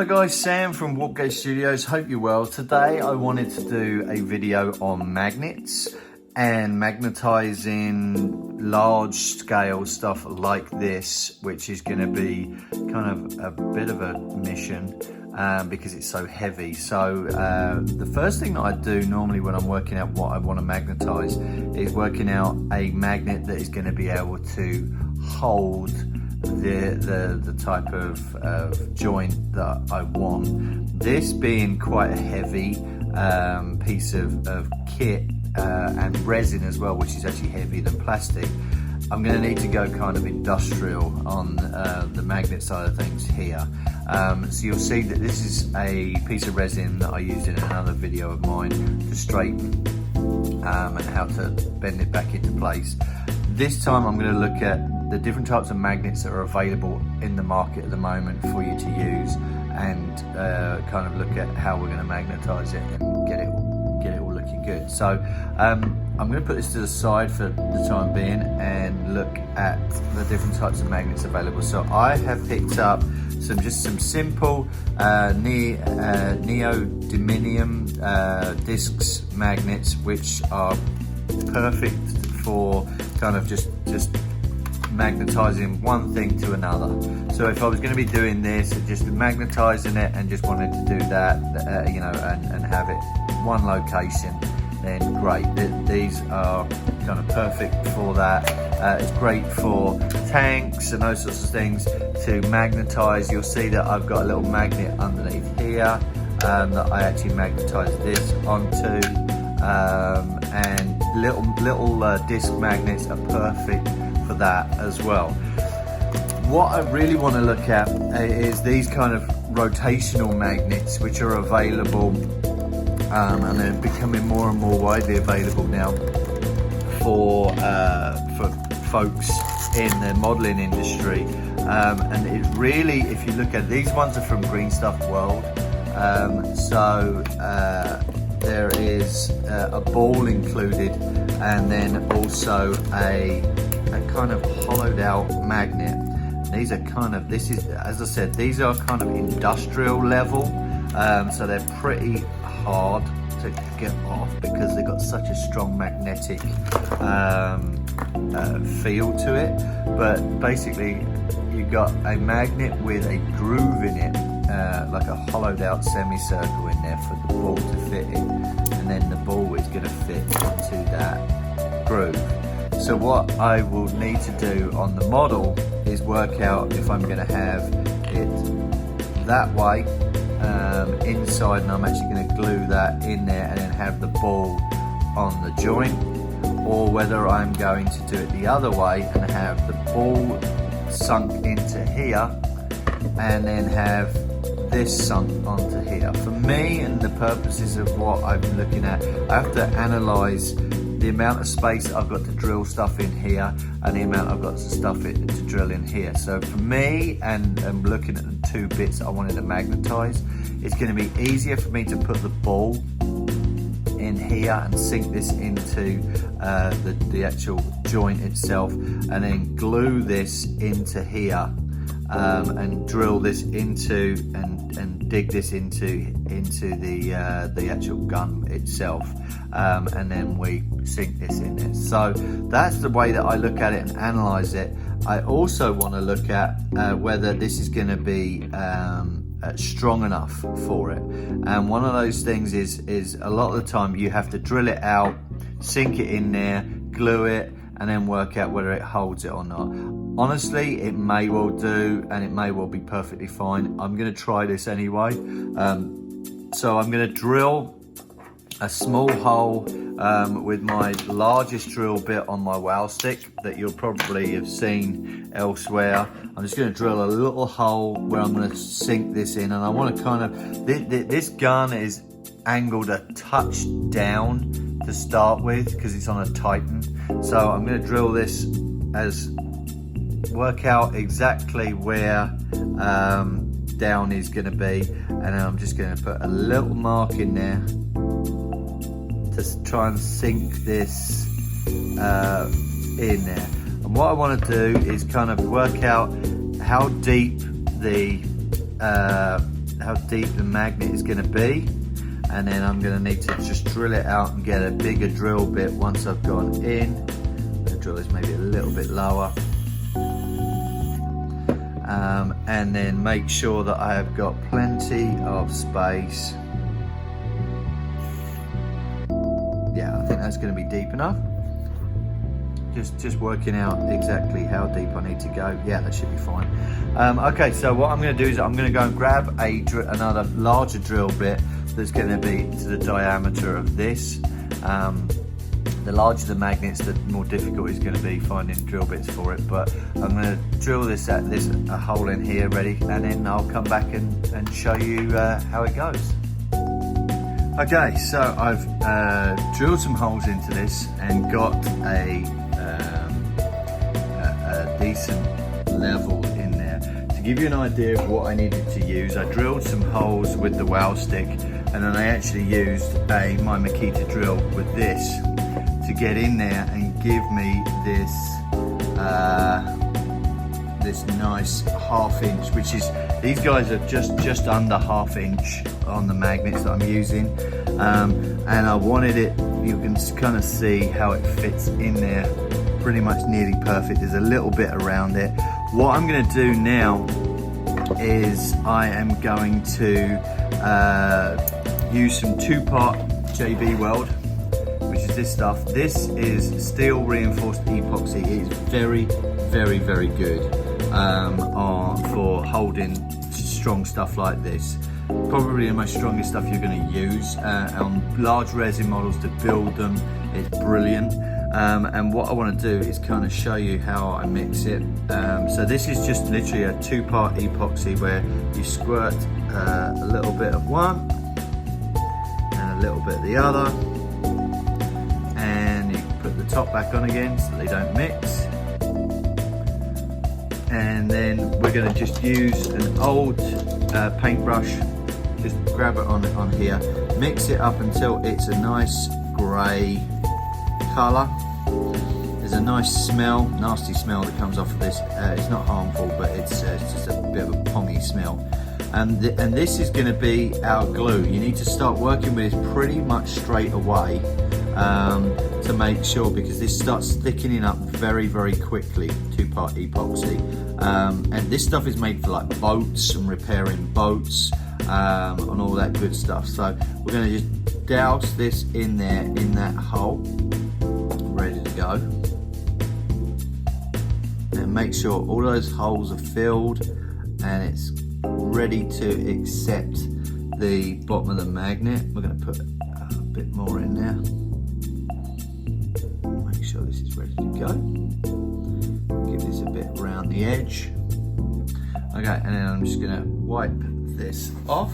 Hi guys, Sam from Warpgate Studios. Hope you're well. Today I wanted to do a video on magnets and magnetizing large scale stuff like this, which is going to be kind of a bit of a mission because it's so heavy. So the first thing that I do normally when I'm working out what I want to magnetize is working out a magnet that is going to be able to hold the type of joint that I want. This being quite a heavy piece of kit and resin as well, which is actually heavier than plastic, I'm going to need to go kind of industrial on the magnet side of things here. So you'll see that this is a piece of resin that I used in another video of mine to straighten and how to bend it back into place. This time I'm going to look at the different types of magnets that are available in the market at the moment for you to use, and kind of look at how we're going to magnetize it and get it all looking good. So I'm going to put this to the side for the time being and look at the different types of magnets available. So I have picked up some simple neodymium discs magnets, which are perfect for kind of just magnetizing one thing to another. So if I was going to be doing this, just magnetizing it and just wanted to do that, you know, and have it one location, then great. These are kind of perfect for that. It's great for tanks and those sorts of things to magnetize. You'll see that I've got a little magnet underneath here that I actually magnetize this onto, and little disc magnets are perfect for that as well. What I really want to look at is these kind of rotational magnets, which are available and they're becoming more and more widely available now for folks in the modeling industry. And it really, if you look at these ones, are from Green Stuff World. There is a ball included, and then also a kind of hollowed out magnet. These are kind of, this is, as I said, these are kind of industrial level, so they're pretty hard to get off because they've got such a strong magnetic feel to it. But basically you've got a magnet with a groove in it, like a hollowed out semicircle in there for the ball to fit in, and then the ball is going to fit into that groove. So what I will need to do on the model is work out if I'm going to have it that way inside, and I'm actually going to glue that in there and then have the ball on the joint, or whether I'm going to do it the other way and have the ball sunk into here and then have this sunk onto here. For me and the purposes of what I'm looking at, I have to analyze the amount of space I've got to drill stuff in here and the amount I've got to drill in here. So for me, and looking at the two bits I wanted to magnetize, it's going to be easier for me to put the ball in here and sink this into the actual joint itself, and then glue this into here and drill this into and dig this into the actual gun itself, and then we sink this in there. So that's the way that I look at it and analyze it. I also want to look at whether this is going to be strong enough for it, and one of those things is a lot of the time you have to drill it out, sink it in there, glue it, and then work out whether it holds it or not. Honestly, it may well do, and it may well be perfectly fine. I'm going to try this anyway. So I'm going to drill a small hole with my largest drill bit on my wow stick that you'll probably have seen elsewhere. I'm just going to drill a little hole where I'm going to sink this in, and I want to kind of, this gun is angled a touch down to start with because it's on a Titan. So I'm going to drill this work out exactly where down is going to be, and then I'm just going to put a little mark in there to try and sink this in there. And what I want to do is kind of work out how deep the how deep the magnet is going to be, and then I'm going to need to just drill it out and get a bigger drill bit once I've gone in. The drill is maybe a little bit lower, and then make sure that I have got plenty of space. Yeah, I think that's going to be deep enough. Just working out exactly how deep I need to go. Yeah, that should be fine. Okay, so what I'm going to do is I'm going to go and grab another larger drill bit that's going to be to the diameter of this. The larger the magnets, the more difficult it's going to be finding drill bits for it. But I'm going to drill this at a hole in here ready, and then I'll come back and show you how it goes. Okay, so I've drilled some holes into this and got a decent level in there. To give you an idea of what I needed to use, I drilled some holes with the wow stick, and then I actually used my Makita drill with this to get in there and give me this this nice 1/2 inch, which is, these guys are just under 1/2 inch on the magnets that I'm using, and I wanted it, you can kind of see how it fits in there, pretty much nearly perfect. There's a little bit around it. What I'm going to do now is I am going to use some 2-part JB weld, which is this stuff. This is steel reinforced epoxy. It is very, very, very good for holding strong stuff like this. Probably the most strongest stuff you're going to use on large resin models to build them. It's brilliant. And what I want to do is kind of show you how I mix it. So this is just literally a 2-part epoxy where you squirt a little bit of one and a little bit of the other, and you put the top back on again so they don't mix. And then we're going to just use an old paintbrush, just grab it on here, mix it up until it's a nice grey colour. There's a nice smell, nasty smell that comes off of this. It's not harmful, but it's just a bit of a pongy smell. And this is going to be our glue. You need to start working with this pretty much straight away to make sure, because this starts thickening up very, very quickly. 2-part epoxy, and this stuff is made for like boats and repairing boats and all that good stuff. So we're going to just douse this in there, in that hole, ready to go, and make sure all those holes are filled and it's ready to accept the bottom of the magnet. We're going to put a bit more in there, make sure this is ready to go. Give this a bit around the edge. Okay, and then I'm just going to wipe this off.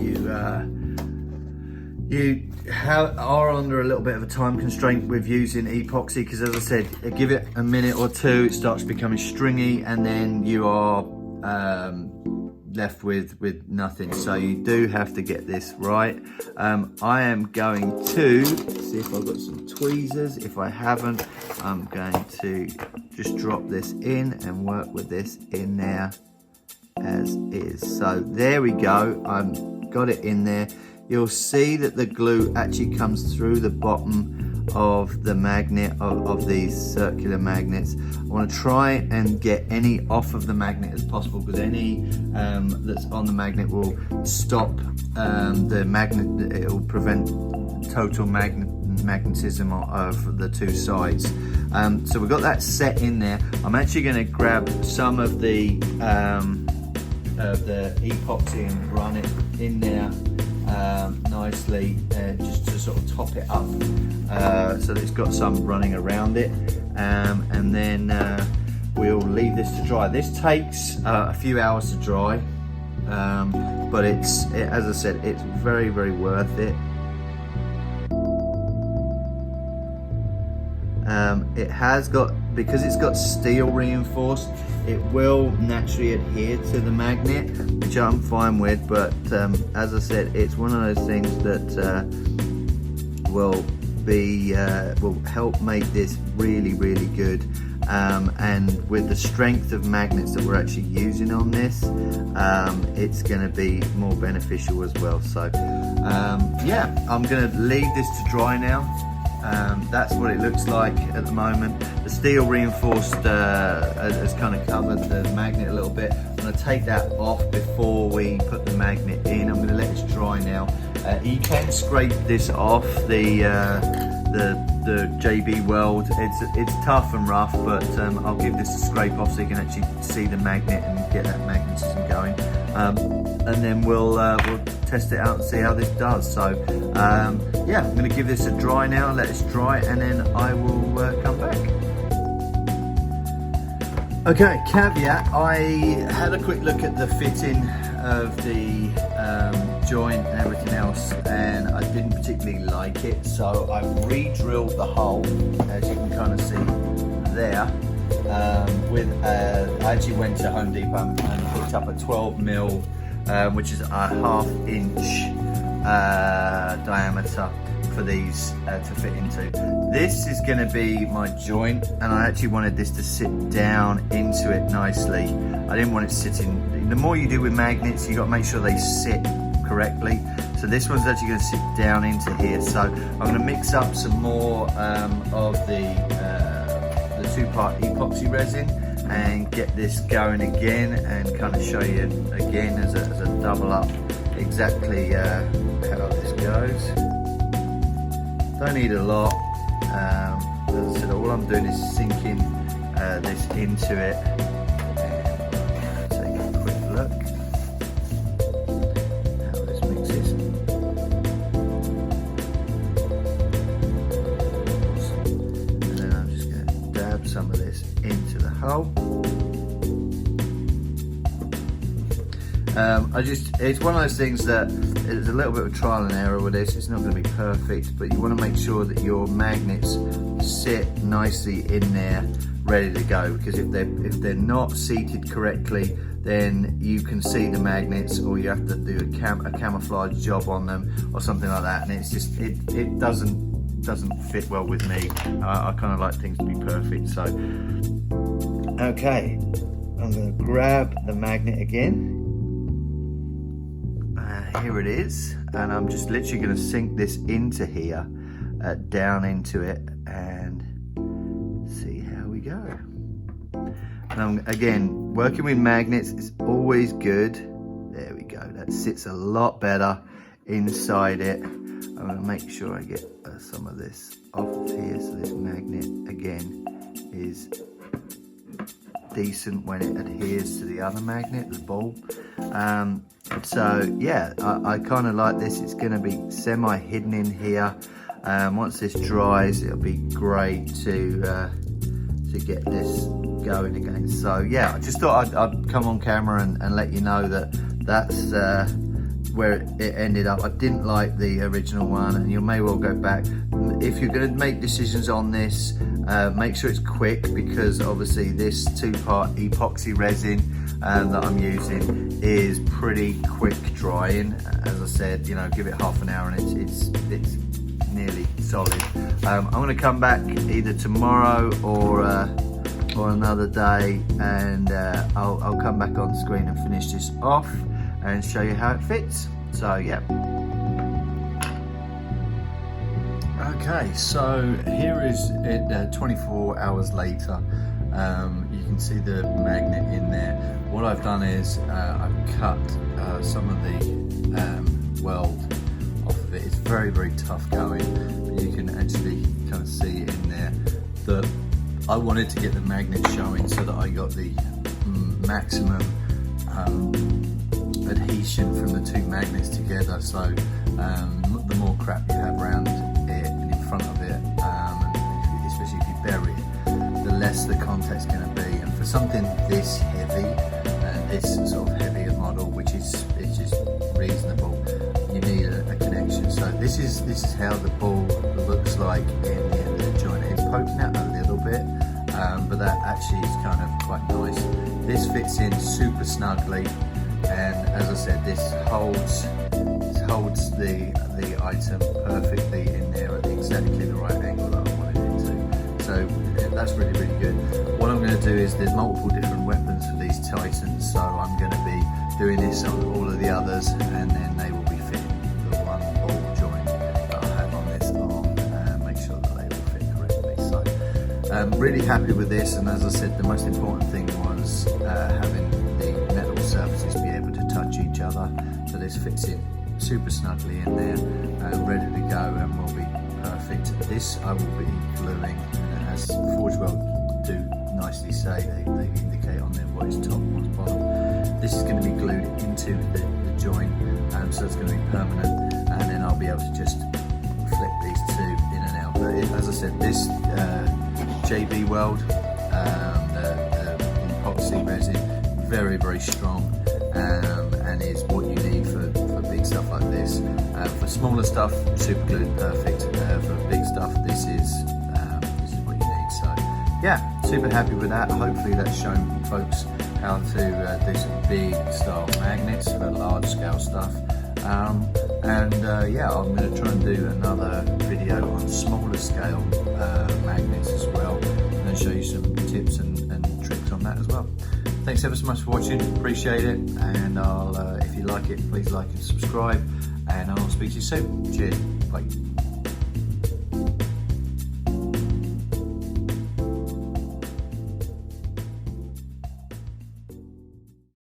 You are under a little bit of a time constraint with using epoxy, because as I said, give it a minute or two, it starts becoming stringy, and then you are left with nothing. So you do have to get this right. I am going to see if I've got some tweezers. If I haven't, I'm going to just drop this in and work with this in there as is. So there we go, I've got it in there. You'll see that the glue actually comes through the bottom of the magnet, of these circular magnets. I want to try and get any off of the magnet as possible, because any that's on the magnet will stop the magnet. It will prevent total magnetism of the two sides. So we've got that set in there. I'm actually going to grab some of the epoxy and run it in there nicely, just to sort of top it up so that it's got some running around it, and then we'll leave this to dry. This takes a few hours to dry, but as I said, it's very, very worth it. It has got, because it's got steel reinforced, it will naturally adhere to the magnet, which I'm fine with, but as I said, it's one of those things that will help make this really, really good. and with the strength of magnets that we're actually using on this, it's going to be more beneficial as well. So yeah, I'm going to leave this to dry now. That's what it looks like at the moment. The steel reinforced has kind of covered the magnet a little bit. I'm going to take that off before we put the magnet in. I'm going to let this dry now. You can scrape this off the JB Weld. It's tough and rough, but I'll give this a scrape off so you can actually see the magnet and get that magnetism going. And then we'll test it out and see how this does. So yeah, I'm going to give this a dry now, let it dry, and then I will come back. Okay, caveat, I had a quick look at the fitting of the joint and everything else, and I didn't particularly like it, so I re-drilled the hole, as you can kind of see there. I actually went to Home Depot and picked up a 12mm, which is a 1/2 inch diameter for these to fit into. This is going to be my joint, and I actually wanted this to sit down into it nicely. I didn't want it sitting. The more you do with magnets, you got to make sure they sit correctly. So this one's actually going to sit down into here. So I'm going to mix up some more of the 2-part epoxy resin and get this going again, and kind of show you again as a double up exactly how this goes. Don't need a lot. As I said, all I'm doing is sinking this into it. And take a quick look how this mixes. And then I'm just going to dab some of this into the hole. It's one of those things that it's a little bit of trial and error with this. It's not going to be perfect, but you want to make sure that your magnets sit nicely in there, ready to go. Because if they're not seated correctly, then you can see the magnets, or you have to do a camouflage job on them or something like that, and it's just it doesn't fit well with me. I kind of like things to be perfect. So okay, I'm going to grab the magnet again. Here it is, and I'm just literally going to sink this into here, down into it, and see how we go. And again, working with magnets is always good. There we go, that sits a lot better inside it. I'm going to make sure I get some of this off of here, so this magnet again is decent when it adheres to the other magnet, the ball. So yeah, I kind of like this. It's going to be semi-hidden in here. Once this dries, it'll be great to get this going again. So yeah, I just thought I'd come on camera and let you know that that's where it ended up. I didn't like the original one, and you may well go back. If you're going to make decisions on this, make sure it's quick, because obviously this 2-part epoxy resin that I'm using is pretty quick drying. As I said, you know, give it half an hour and it's nearly solid. I'm going to come back either tomorrow or another day, and I'll come back on screen and finish this off and show you how it fits. So yeah. Okay, so here is it 24 hours later. You can see the magnet in there. What I've done is I've cut some of the weld off of it. It's very, very tough going, but you can actually kind of see it in there. That I wanted to get the magnet showing so that I got the maximum adhesion from the 2 magnets together. So the more crap you have around it and in front of it, especially if you bury it, the less the contact's going to be. And for something this heavy, this sort of heavier model, which is just reasonable, you need a connection. So this is how the ball looks like in the end of the joint. It's poking out a little bit, but that actually is kind of quite nice. This fits in super snugly, and as I said, this holds the item perfectly in there at exactly the right angle that I wanted it to. So that's really, really good. What I'm going to do is there's multiple different weapons for these Titans, so I'm going to be doing this on all of the others, and then they will be fitting the one ball joint that I have on this arm, and make sure that they will fit correctly. So I'm really happy with this, and as I said, the most important thing was having the metal surfaces be able to touch each other, so this fits in super snugly in there, ready to go, and will be perfect. This I will be gluing, and as Forge World do nicely say, they indicate on there what is top and what's bottom. This is going to be glued into the joint, so it's going to be permanent, and then I'll be able to just flip these two in and out. But as I said, this JB Weld, the epoxy resin, very, very strong, and is what you need for big stuff like this. For smaller stuff, super glue is perfect. For big stuff, this is what you need. So yeah, super happy with that. Hopefully that's shown folks how to do some big style magnets for large scale stuff. Yeah, I'm going to try and do another video on smaller scale magnets as well, and show you some tips and tricks on that as well. Thanks ever so much for watching, appreciate it, and if you like it, please like and subscribe, and I'll speak to you soon. Cheers, bye.